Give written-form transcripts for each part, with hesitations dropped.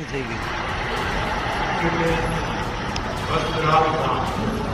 થઈ ગયું. એટલે વસ્ત્રાપુરા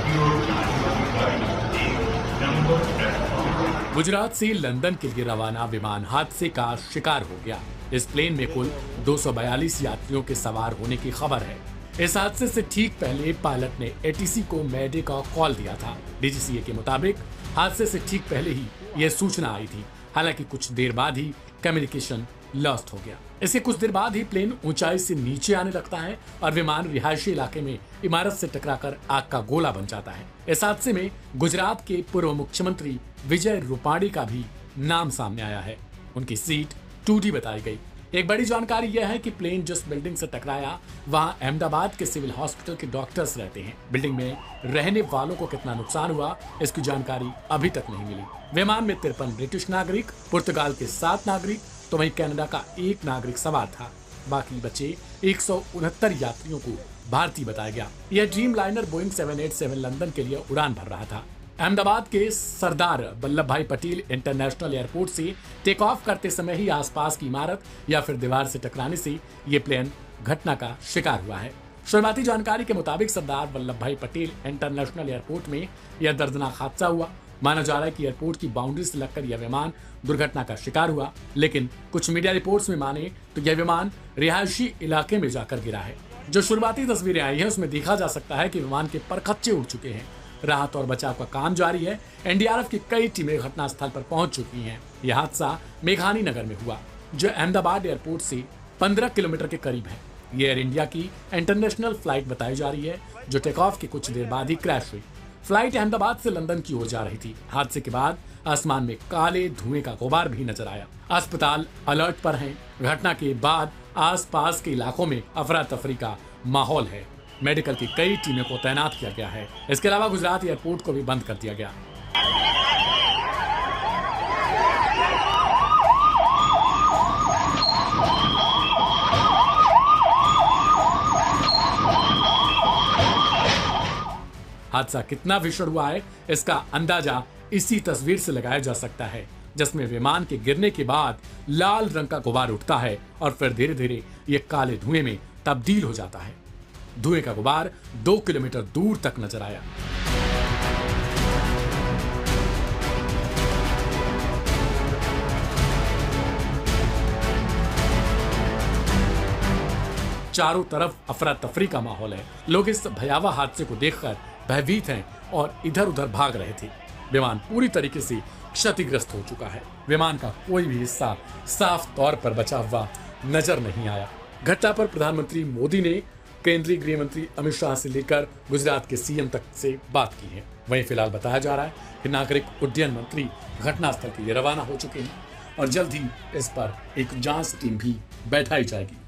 જીઓ જાનવાની ગાડી એક નંબર प्लेटफॉर्म। गुजरात से लंदन के लिए रवाना विमान हादसे का शिकार हो गया। इस प्लेन में कुल 242 यात्रियों के सवार होने की खबर है। इस हादसे से ठीक पहले पायलट ने एटीसी को मैडे का कॉल दिया था। डीजीसीए के मुताबिक हादसे से ठीक पहले ही यह सूचना आई थी। हालांकि कुछ देर बाद ही कम्युनिकेशन लॉस्ट हो गया। इसके कुछ देर बाद ही प्लेन ऊंचाई से नीचे आने लगता है और विमान रिहायशी इलाके में इमारत से टकराकर आग का गोला बन जाता है। इस हादसे में गुजरात के पूर्व मुख्यमंत्री विजय रूपाणी का भी नाम सामने आया है। उनकी सीट 2D बताई गई। एक बड़ी जानकारी यह है कि प्लेन जिस बिल्डिंग से टकराया वहां अहमदाबाद के सिविल हॉस्पिटल के डॉक्टर्स रहते हैं। बिल्डिंग में रहने वालों को कितना नुकसान हुआ इसकी जानकारी अभी तक नहीं मिली। विमान में 53 ब्रिटिश नागरिक, पुर्तगाल के 7 नागरिक तो वहीं कनाडा का 1 नागरिक सवार था। बाकी बचे 169 यात्रियों को भारतीय बताया गया। यह ड्रीम लाइनर बोइंग 787 लंदन के लिए उड़ान भर रहा था। अहमदाबाद के सरदार वल्लभ भाई पटेल इंटरनेशनल एयरपोर्ट से टेक ऑफ करते समय ही आसपास की इमारत या फिर दीवार से टकराने से ये प्लेन घटना का शिकार हुआ है। शुरुआती जानकारी के मुताबिक सरदार वल्लभ भाई पटेल इंटरनेशनल एयरपोर्ट में यह दर्दनाक हादसा हुआ। माना जा रहा है कि एयरपोर्ट की बाउंड्री से लगकर यह विमान दुर्घटना का शिकार हुआ, लेकिन कुछ मीडिया रिपोर्ट्स में माने तो यह विमान रिहायशी इलाके में जाकर गिरा है। जो शुरुआती तस्वीरें आई है उसमें देखा जा सकता है कि विमान के परखच्चे उड़ चुके हैं। राहत और बचाव का काम जारी है। एनडीआरएफ की कई टीमें घटनास्थल पर पहुंच चुकी हैं। यह हादसा मेघानी नगर में हुआ, जो अहमदाबाद एयरपोर्ट से 15 किलोमीटर के करीब है। यह एयर इंडिया की इंटरनेशनल फ्लाइट बताई जा रही है, जो टेक ऑफ के कुछ देर बाद ही क्रैश हुई। फ्लाइट अहमदाबाद से लंदन की ओर जा रही थी। हादसे के बाद आसमान में काले धुएं का गुबार भी नजर आया। अस्पताल अलर्ट पर हैं। घटना के बाद आसपास के इलाकों में अफरा तफरी का माहौल है। मेडिकल की कई टीमों को तैनात किया गया है। इसके अलावा गुजरात एयरपोर्ट को भी बंद कर दिया गया। हादसा कितना भीषण हुआ है इसका अंदाजा इसी तस्वीर से लगाया जा सकता है, जिसमें विमान के गिरने के बाद लाल रंग का गुबार उठता है और फिर धीरे धीरे ये काले धुएं में तब्दील हो जाता है। धुएं का गुबार 2 किलोमीटर दूर तक नजर आया। चारों तरफ अफरा तफरी का माहौल है। लोग इस भयावह हादसे को देखकर भयभीत हैं और इधर उधर भाग रहे थे। विमान पूरी तरीके से क्षतिग्रस्त हो चुका है। विमान का कोई भी हिस्सा साफ तौर पर बचा हुआ नजर नहीं आया। घटना पर प्रधानमंत्री मोदी ने केंद्रीय गृह मंत्री अमित शाह से लेकर गुजरात के सीएम तक से बात की है। वहीं फिलहाल बताया जा रहा है कि नागरिक उड्डयन मंत्री घटनास्थल के लिए रवाना हो चुके हैं और जल्द ही इस पर एक जांच टीम भी बैठाई जाएगी।